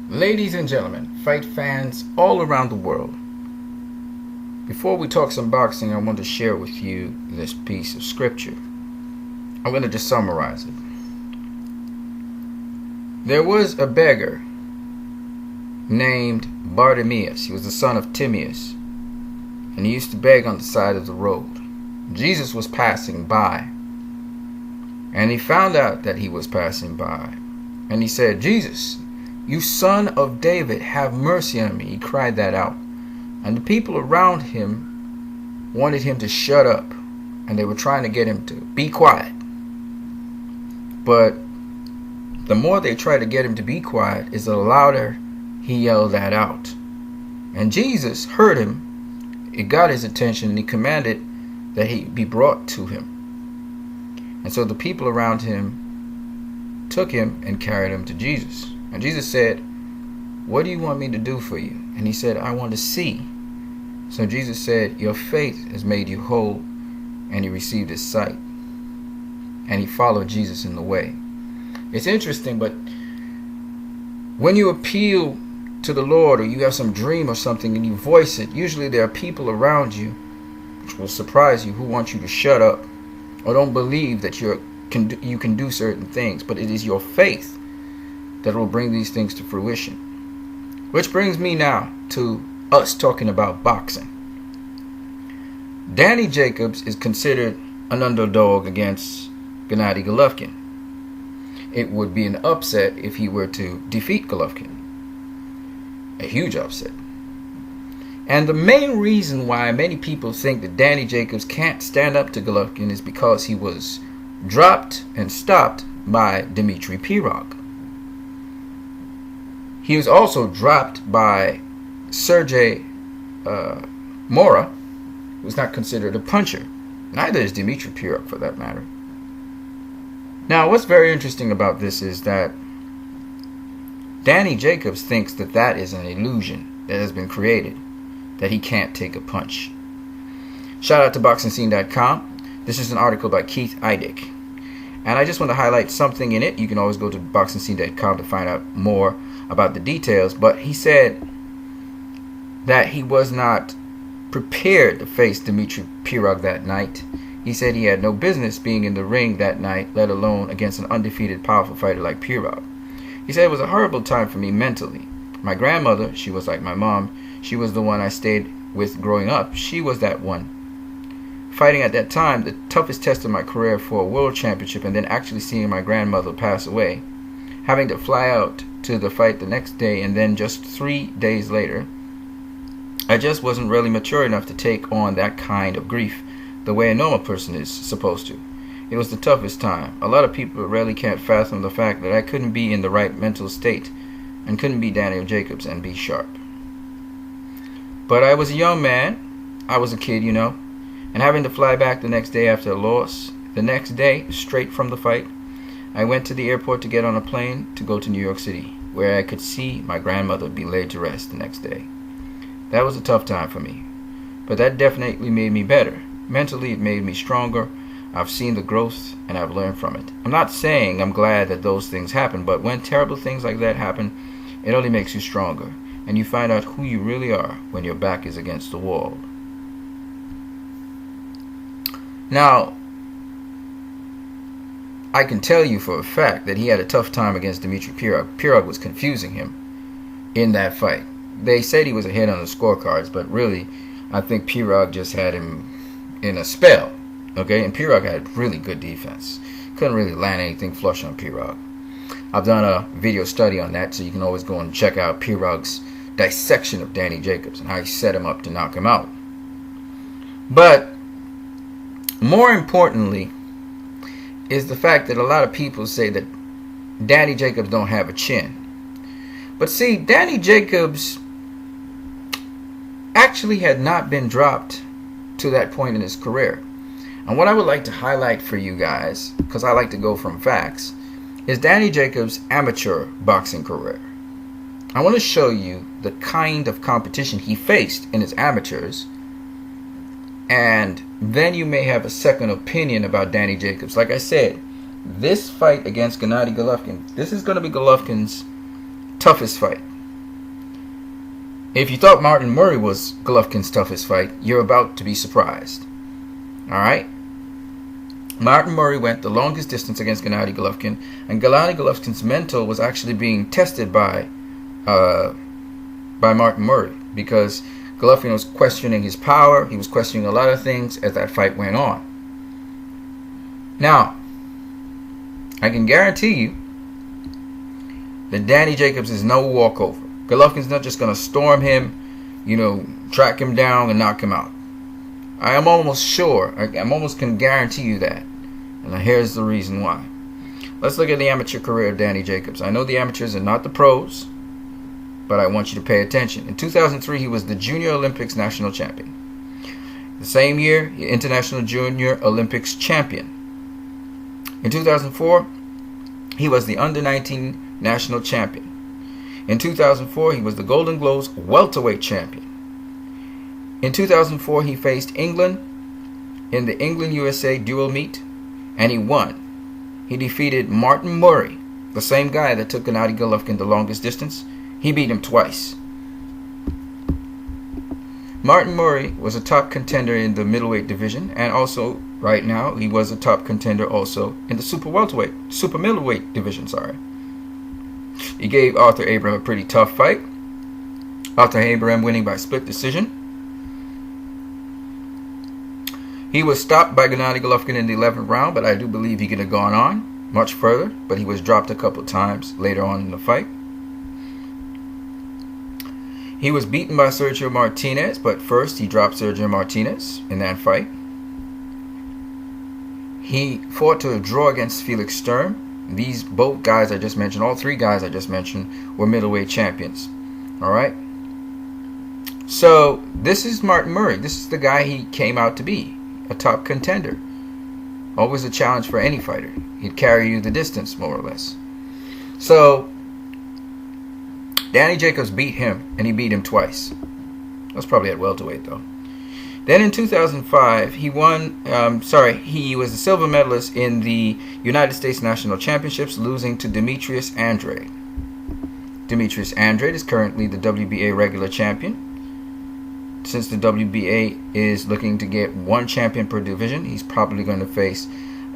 Ladies and gentlemen, fight fans all around the world. Before we talk some boxing, I want to share with you this piece of scripture. I'm going to just summarize it. There was a beggar named Bartimaeus. He was the son of Timaeus, and he used to beg on the side of the road. Jesus was passing by, and he found out that he was passing by, and he said, "Jesus, you son of David, have mercy on me." He cried that out. And the people around him wanted him to shut up, and they were trying to get him to be quiet. But the more they tried to get him to be quiet, is the louder he yelled that out. And Jesus heard him. It got his attention, and he commanded that he be brought to him. And so the people around him took him and carried him to Jesus. And Jesus said, "What do you want me to do for you?" And he said, "I want to see." So Jesus said, "Your faith has made you whole," and he received his sight. And he followed Jesus in the way. It's interesting, but when you appeal to the Lord, or you have some dream or something and you voice it, usually there are people around you, which will surprise you, who want you to shut up or don't believe that you can do certain things. But it is your faith that will bring these things to fruition. Which brings me now to us talking about boxing. Danny Jacobs is considered an underdog against Gennady Golovkin. It would be an upset if he were to defeat Golovkin. A huge upset. And the main reason why many people think that Danny Jacobs can't stand up to Golovkin is because he was dropped and stopped by Dmitry Pirog. He was also dropped by Sergey Mora, who's not considered a puncher. Neither is Dmitry Pirog, for that matter. Now, what's very interesting about this is that Danny Jacobs thinks that that is an illusion that has been created, that he can't take a punch. Shout out to BoxingScene.com. This is an article by Keith Eidick. And I just want to highlight something in it. You can always go to BoxingScene.com to find out more about the details. But he said that he was not prepared to face Dmitry Pirog that night. He said he had no business being in the ring that night, let alone against an undefeated, powerful fighter like Pirog. He said, "It was a horrible time for me mentally. My grandmother, she was like my mom. She was the one I stayed with growing up. She was that one. Fighting at that time, the toughest test of my career for a world championship, and then actually seeing my grandmother pass away. Having to fly out to the fight the next day, and then just 3 days later, I just wasn't really mature enough to take on that kind of grief the way a normal person is supposed to. It was the toughest time. A lot of people really can't fathom the fact that I couldn't be in the right mental state and couldn't be Daniel Jacobs and be sharp. But I was a young man. I was a kid, and having to fly back the next day after a loss. The next day, straight from the fight, I went to the airport to get on a plane to go to New York City, where I could see my grandmother be laid to rest the next day. That was a tough time for me, but that definitely made me better. Mentally, it made me stronger. I've seen the growth, and I've learned from it. I'm not saying I'm glad that those things happen, but when terrible things like that happen, it only makes you stronger, and you find out who you really are when your back is against the wall." Now, I can tell you for a fact that he had a tough time against Dmitry Pirog. Pirog was confusing him in that fight. They said he was ahead on the scorecards, but really, I think Pirog just had him in a spell. Okay, and Pirog had really good defense. Couldn't really land anything flush on Pirog. I've done a video study on that, so you can always go and check out Pirog's dissection of Danny Jacobs and how he set him up to knock him out. But more importantly is the fact that a lot of people say that Danny Jacobs don't have a chin. But see, Danny Jacobs actually had not been dropped to that point in his career. And what I would like to highlight for you guys, because I like to go from facts, is Danny Jacobs' amateur boxing career. I want to show you the kind of competition he faced in his amateurs, and then you may have a second opinion about Danny Jacobs. Like I said, this fight against Gennady Golovkin, this is going to be Golovkin's toughest fight. If you thought Martin Murray was Golovkin's toughest fight, you're about to be surprised. Alright? Martin Murray went the longest distance against Gennady Golovkin, and Gennady Golovkin's mental was actually being tested by Martin Murray, because Golovkin was questioning his power. He was questioning a lot of things as that fight went on. Now, I can guarantee you that Danny Jacobs is no walkover. Golovkin's not just going to storm him, track him down and knock him out. I am almost sure, I almost can guarantee you that. And here's the reason why. Let's look at the amateur career of Danny Jacobs. I know the amateurs are not the pros, but I want you to pay attention. In 2003, he was the Junior Olympics national champion. The same year, International Junior Olympics champion. In 2004, he was the Under-19 national champion. In 2004, he was the Golden Globes welterweight champion. In 2004, he faced England in the England-USA dual meet, and he won. He defeated Martin Murray, the same guy that took Gennady Golovkin the longest distance. He beat him twice. Martin Murray was a top contender in the middleweight division, and also, right now, he was a top contender also in the super middleweight division, He gave Arthur Abraham a pretty tough fight. Arthur Abraham winning by split decision. He was stopped by Gennady Golovkin in the 11th round, but I do believe he could have gone on much further, but he was dropped a couple times later on in the fight. He was beaten by Sergio Martinez, but first he dropped Sergio Martinez in that fight. He fought to a draw against Felix Sturm. These both guys I just mentioned, all three guys I just mentioned, were middleweight champions. Alright? So, this is Martin Murray. This is the guy he came out to be. A top contender. Always a challenge for any fighter. He'd carry you the distance, more or less. So, Danny Jacobs beat him, and he beat him twice. That's probably at welterweight, though. Then in 2005, he was the silver medalist in the United States National Championships, losing to Demetrius Andrade. Demetrius Andrade is currently the WBA regular champion. Since the WBA is looking to get one champion per division, he's probably going to face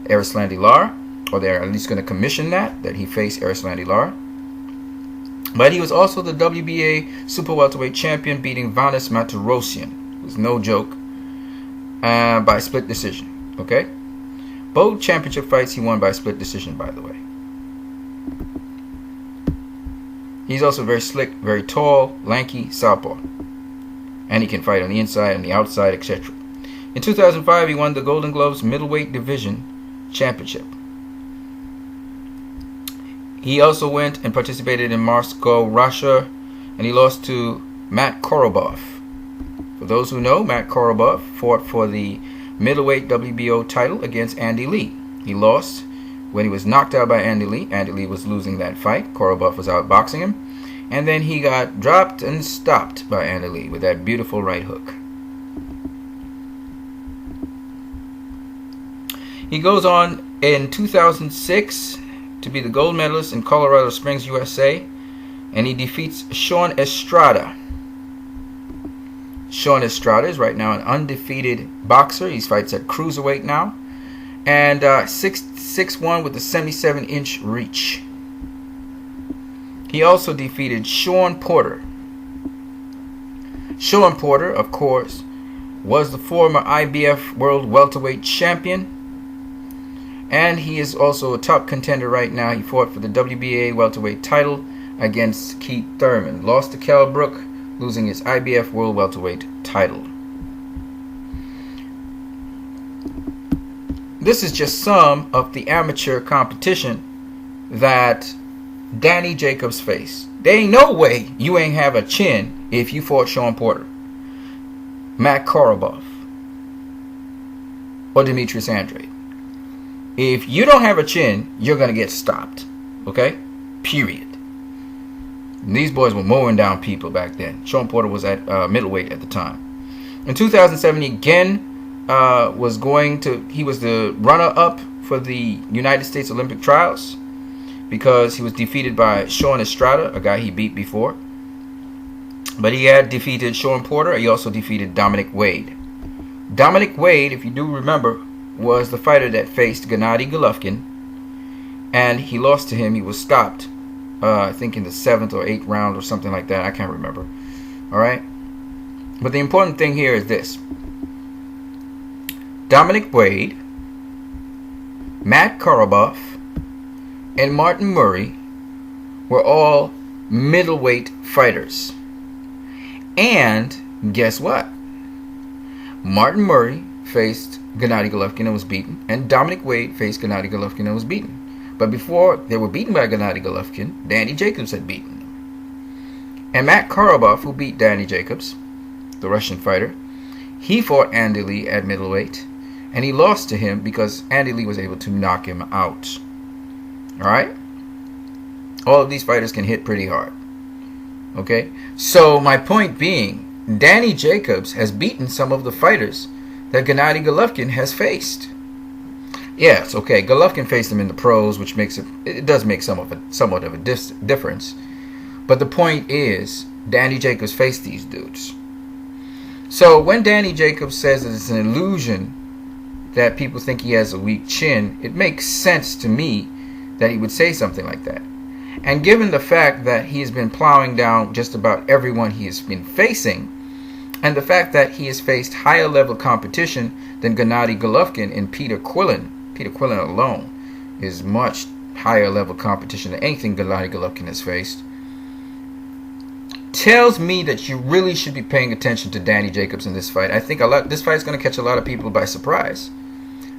Erislandy Lara, or they're at least going to commission that he face Erislandy Lara. But he was also the WBA super welterweight champion, beating Vanes Martirosyan. It was no joke. By split decision. Okay? Both championship fights he won by split decision, by the way. He's also very slick, very tall, lanky, southpaw. And he can fight on the inside and the outside, etc. In 2005, he won the Golden Globes middleweight division championship. He also went and participated in Moscow, Russia, and he lost to Matt Korobov. For those who know, Matt Korobov fought for the middleweight WBO title against Andy Lee. He lost when he was knocked out by Andy Lee. Andy Lee was losing that fight. Korobov was outboxing him. And then he got dropped and stopped by Andy Lee with that beautiful right hook. He goes on in 2006 to be the gold medalist in Colorado Springs, USA. And he defeats Sean Estrada. Sean Estrada is right now an undefeated boxer. He fights at cruiserweight now. And 6'1" with a 77-inch reach. He also defeated Sean Porter. Sean Porter, of course, was the former IBF World Welterweight Champion. And he is also a top contender right now. He fought for the WBA Welterweight title against Keith Thurman. Lost to Kell Brook, losing his IBF World Welterweight title. This is just some of the amateur competition that Danny Jacobs faced. There ain't no way you ain't have a chin if you fought Sean Porter, Matt Korobov, or Demetrius Andrade. If you don't have a chin, you're going to get stopped. Okay? Period. And these boys were mowing down people back then. Sean Porter was at middleweight at the time. In 2007, he again he was the runner-up for the United States Olympic trials because he was defeated by Sean Estrada, a guy he beat before. But he had defeated Sean Porter. He also defeated Dominic Wade. Dominic Wade, if you do remember, was the fighter that faced Gennady Golovkin, and he lost to him. He was stopped, I think in the 7th or 8th round or something like that. I can't remember. All right? But the important thing here is this. Dominic Wade, Matt Karaboff, and Martin Murray were all middleweight fighters. And guess what? Martin Murray faced Gennady Golovkin and was beaten, and Dominic Wade faced Gennady Golovkin and was beaten. But before they were beaten by Gennady Golovkin, Danny Jacobs had beaten them. And Matt Karaboff, who beat Danny Jacobs, the Russian fighter, he fought Andy Lee at middleweight, and he lost to him because Andy Lee was able to knock him out. Alright? All of these fighters can hit pretty hard. Okay? So my point being, Danny Jacobs has beaten some of the fighters that Gennady Golovkin has faced. Yes, okay, Golovkin faced him in the pros, which makes it does make somewhat of a difference. But the point is, Danny Jacobs faced these dudes. So when Danny Jacobs says that it's an illusion that people think he has a weak chin, it makes sense to me that he would say something like that. And given the fact that he has been plowing down just about everyone he has been facing, and the fact that he has faced higher level competition than Gennady Golovkin and Peter Quillin alone is much higher level competition than anything Gennady Golovkin has faced, tells me that you really should be paying attention to Danny Jacobs in this fight. I think this fight is going to catch a lot of people by surprise.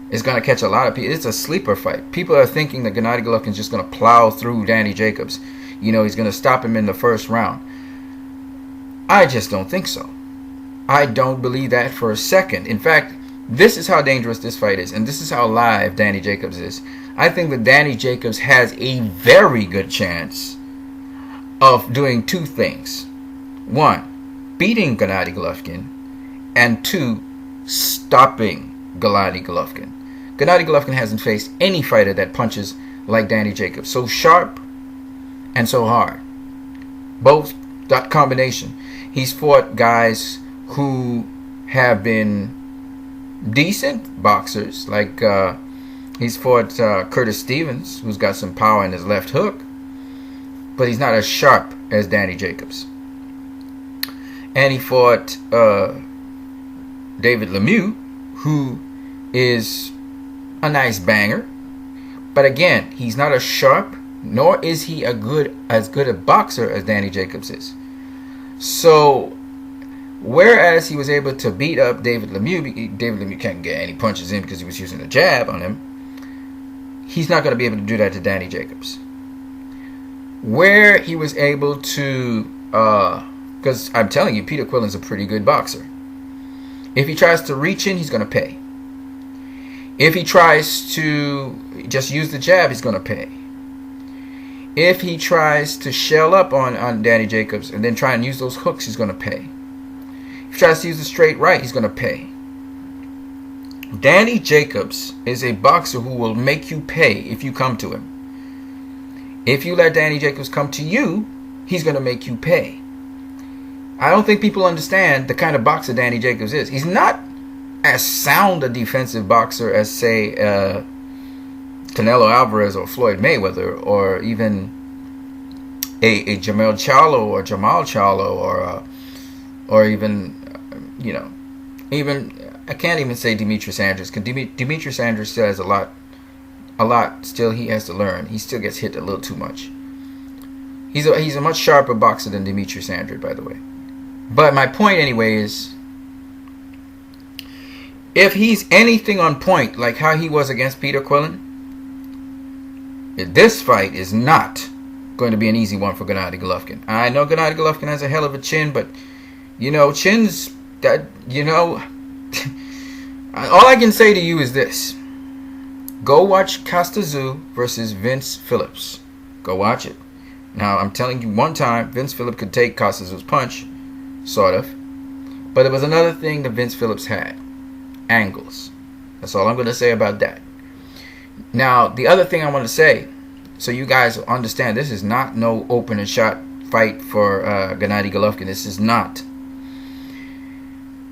It's going to catch a lot of people. It's a sleeper fight. People are thinking that Gennady Golovkin is just going to plow through Danny Jacobs. You know, he's going to stop him in the first round. I just don't think so. I don't believe that for a second. In fact, this is how dangerous this fight is, and this is how live Danny Jacobs is. I think that Danny Jacobs has a very good chance of doing two things. One, beating Gennady Golovkin, and two, stopping Gennady Golovkin. Gennady Golovkin hasn't faced any fighter that punches like Danny Jacobs. So sharp and so hard. Both, that combination. He's fought guys who have been decent boxers, like he's fought Curtis Stevens, who's got some power in his left hook, but he's not as sharp as Danny Jacobs. And he fought David Lemieux, who is a nice banger, but again, he's not as sharp, nor is he as good a boxer as Danny Jacobs is. So whereas he was able to beat up David Lemieux can't get any punches in because he was using a jab on him. He's not going to be able to do that to Danny Jacobs. Where he was able to, because I'm telling you, Peter Quillen's a pretty good boxer. If he tries to reach in, he's going to pay. If he tries to just use the jab, he's going to pay. If he tries to shell up on Danny Jacobs and then try and use those hooks, he's going to pay. If he tries to use the straight right, he's going to pay. Danny Jacobs is a boxer who will make you pay if you come to him. If you let Danny Jacobs come to you, he's going to make you pay. I don't think people understand the kind of boxer Danny Jacobs is. He's not as sound a defensive boxer as, say, Canelo Alvarez or Floyd Mayweather, or even a Jamal Charlo, or even, even I can't even say Demetrius Andrews, because Demetrius Andrews still has a lot still he has to learn. He still gets hit a little too much. He's a much sharper boxer than Demetrius Andrews, by the way. But my point anyway is, if he's anything on point like how he was against Peter Quillen, this fight is not going to be an easy one for Gennady Golovkin. I know Gennady Golovkin has a hell of a chin, but chins that all I can say to you is this: go watch Costa Tszyu versus Vince Phillips. Go watch it. Now, I'm telling you, one time Vince Phillips could take Costa Tszyu's punch, sort of, but there was another thing that Vince Phillips had: angles. That's all I'm going to say about that. Now, the other thing I want to say, so you guys understand, this is not no open and shot fight for Gennady Golovkin. This is not.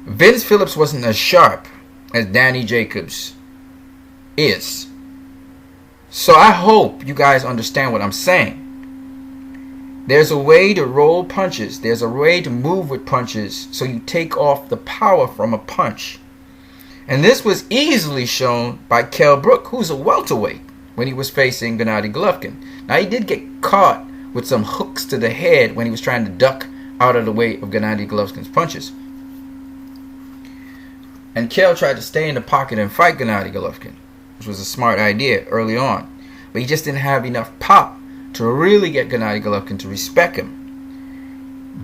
Vince Phillips wasn't as sharp as Danny Jacobs is. So I hope you guys understand what I'm saying. There's a way to roll punches. There's a way to move with punches so you take off the power from a punch. And this was easily shown by Kell Brook, who's a welterweight, when he was facing Gennady Golovkin. Now, he did get caught with some hooks to the head when he was trying to duck out of the way of Gennady Golovkin's punches. And Kell tried to stay in the pocket and fight Gennady Golovkin, which was a smart idea early on. But he just didn't have enough pop to really get Gennady Golovkin to respect him.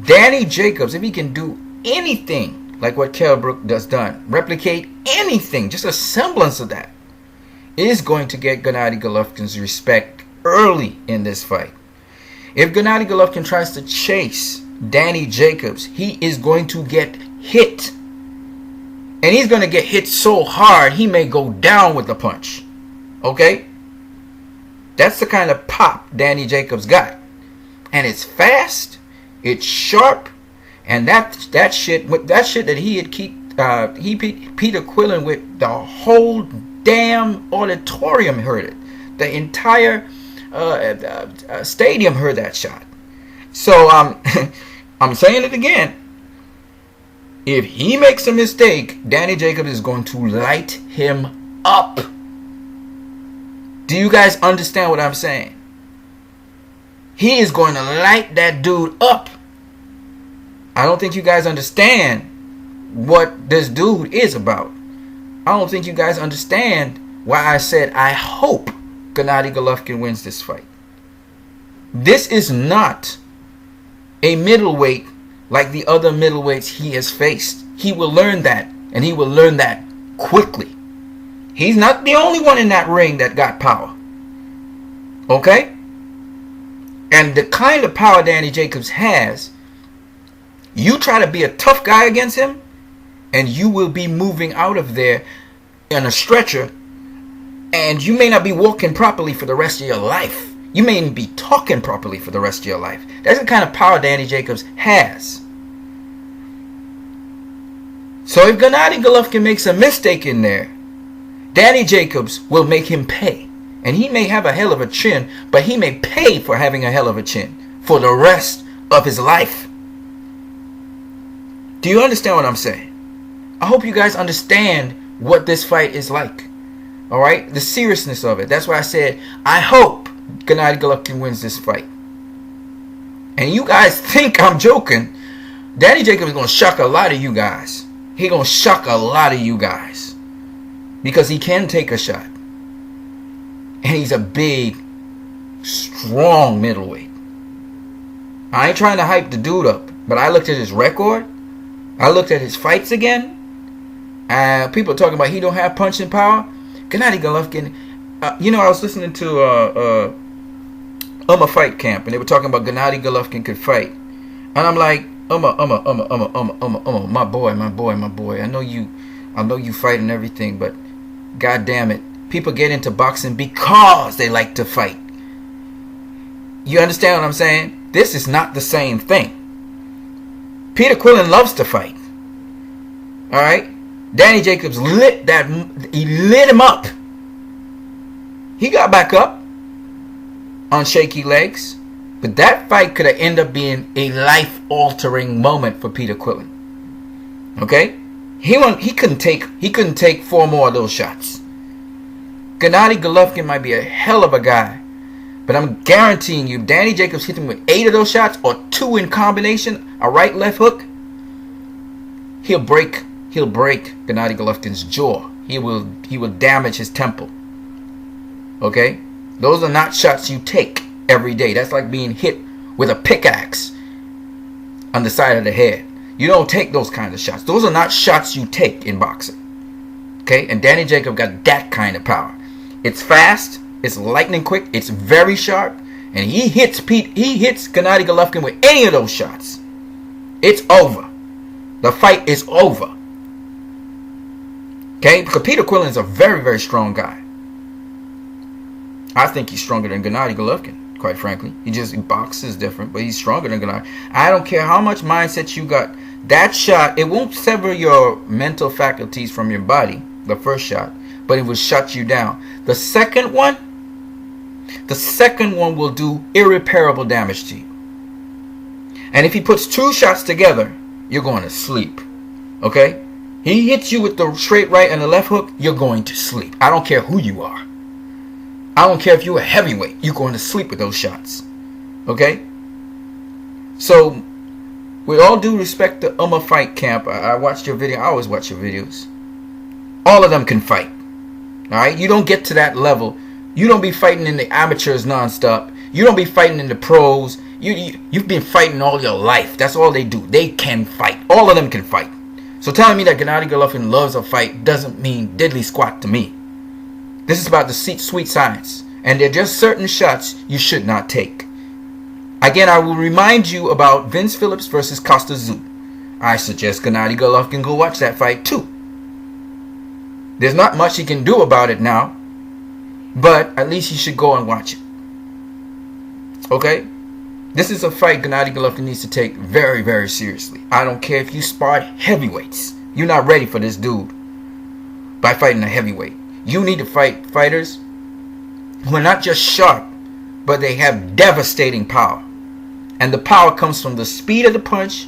Danny Jacobs, if he can do anything like what Kell Brook does done, replicate anything, just a semblance of that, is going to get Gennady Golovkin's respect early in this fight. If Gennady Golovkin tries to chase Danny Jacobs, he is going to get hit. And he's going to get hit so hard, he may go down with the punch. Okay? That's the kind of pop Danny Jacobs got. And it's fast, it's sharp, and that shit that he had Peter Quillen with, the whole damn auditorium heard it. The entire stadium heard that shot. So I'm saying it again. If he makes a mistake, Danny Jacobs is going to light him up. Do you guys understand what I'm saying? He is going to light that dude up. I don't think you guys understand what this dude is about. I don't think you guys understand why I said I hope Gennady Golovkin wins this fight. This is not a middleweight like the other middleweights he has faced. He will learn that, and he will learn that quickly. He's not the only one in that ring that got power. Okay? And the kind of power Danny Jacobs has, you try to be a tough guy against him, and you will be moving out of there in a stretcher, and you may not be walking properly for the rest of your life. You may even be talking properly for the rest of your life. That's the kind of power Danny Jacobs has. So if Gennady Golovkin makes a mistake in there, Danny Jacobs will make him pay. And he may have a hell of a chin, but he may pay for having a hell of a chin for the rest of his life. Do you understand what I'm saying? I hope you guys understand what this fight is like. Alright? The seriousness of it. That's why I said, I hope Gennady Golovkin wins this fight. And you guys think I'm joking. Danny Jacobs is going to shock a lot of you guys. He's going to shock a lot of you guys. Because he can take a shot. And he's a big, strong middleweight. I ain't trying to hype the dude up. But I looked at his record. I looked at his fights again. People are talking about he don't have punching power. Gennady Golovkin. I was listening to Fight Camp, and they were talking about Gennady Golovkin could fight, and I'm like, my boy. I know you fight and everything, but god damn it, people get into boxing because they like to fight. You understand what I'm saying? This is not the same thing. Peter Quillen loves to fight. All right, Danny Jacobs lit him up. He got back up on shaky legs, but that fight could have ended up being a life-altering moment for Peter Quillen. Okay, he couldn't take 4 more of those shots. Gennady Golovkin might be a hell of a guy, but I'm guaranteeing you, Danny Jacobs hit him with 8 of those shots or 2 in combination, a right left hook. He'll break Gennady Golovkin's jaw. He will damage his temple. Okay? Those are not shots you take every day. That's like being hit with a pickaxe on the side of the head. You don't take those kind of shots. Those are not shots you take in boxing. Okay? And Danny Jacobs got that kind of power. It's fast. It's lightning quick. It's very sharp. And he hits Gennady Golovkin with any of those shots. It's over. The fight is over. Okay? Because Peter Quillen is a very, very strong guy. I think he's stronger than Gennady Golovkin. quite frankly. He boxes different, but he's stronger than Gennady. I don't care how much mindset you got. That shot, it won't sever your mental faculties from your body, the first shot, but it will shut you down. The second one will do irreparable damage to you. And if he puts two shots together, you're going to sleep. Okay? He hits you with the straight right and the left hook, you're going to sleep. I don't care who you are. I don't care if you're a heavyweight, you're going to sleep with those shots. Okay? So, with all due respect to Fight Camp, I watched your video. I always watch your videos. All of them can fight. Alright? You don't get to that level. You don't be fighting in the amateurs nonstop. You don't be fighting in the pros. You've been fighting all your life. That's all they do. They can fight. All of them can fight. So telling me that Gennady Golovkin loves a fight doesn't mean diddly squat to me. This is about the sweet science. And there are just certain shots you should not take. Again, I will remind you about Vince Phillips versus Costa Tszyu. I suggest Gennady Golovkin go watch that fight too. There's not much he can do about it now, but at least he should go and watch it. Okay? This is a fight Gennady Golovkin needs to take very, very seriously. I don't care if you sparred heavyweights. You're not ready for this dude by fighting a heavyweight. You need to fight fighters who are not just sharp, but they have devastating power. And the power comes from the speed of the punch,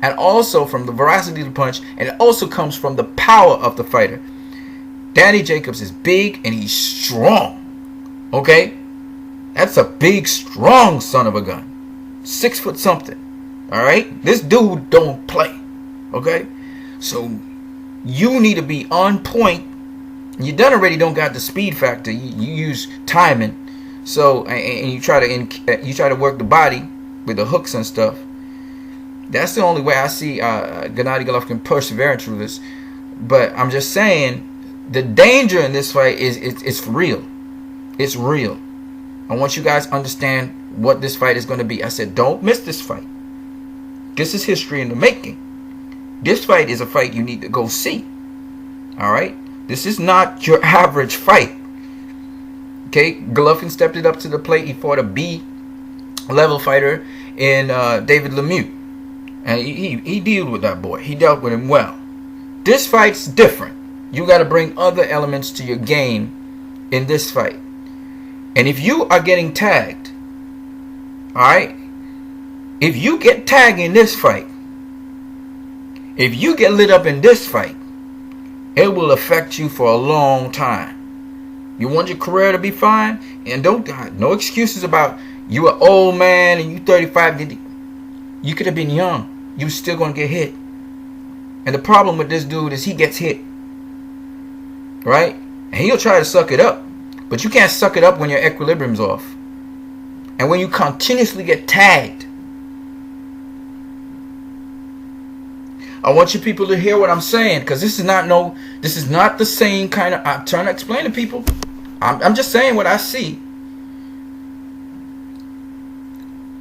and also from the veracity of the punch, and it also comes from the power of the fighter. Danny Jacobs is big and he's strong. Okay? That's a big, strong son of a gun. 6 foot something. Alright? This dude don't play. Okay? So you need to be on point. You done already don't got the speed factor. You use timing. So and you try to work the body with the hooks and stuff. That's the only way I see Gennady Golovkin persevering through this. But I'm just saying, the danger in this fight is it's real. It's real. I want you guys to understand what this fight is going to be. I said, don't miss this fight. This is history in the making. This fight is a fight you need to go see. Alright? This is not your average fight. Okay? Golovkin stepped it up to the plate. He fought a B-level fighter in David Lemieux. And he dealt with that boy. He dealt with him well. This fight's different. You got to bring other elements to your game in this fight. And if you are getting tagged, alright, if you get tagged in this fight, if you get lit up in this fight, it will affect you for a long time. You want your career to be fine? And no excuses about you an old man and you 35. You could have been young. You still going to get hit. And the problem with this dude is he gets hit. Right? And he'll try to suck it up. But you can't suck it up when your equilibrium's off. And when you continuously get tagged. I want you people to hear what I'm saying. Because this is not the same kind of... I'm trying to explain to people. I'm just saying what I see.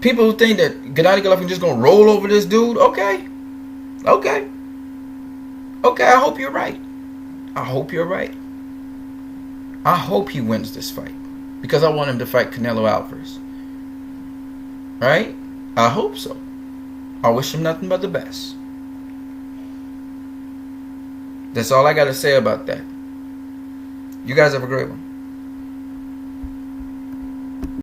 People who think that Gennady Golovkin just going to roll over this dude. Okay. Okay. Okay, I hope you're right. I hope you're right. I hope he wins this fight. Because I want him to fight Canelo Alvarez. Right? I hope so. I wish him nothing but the best. That's all I got to say about that. You guys have a great one.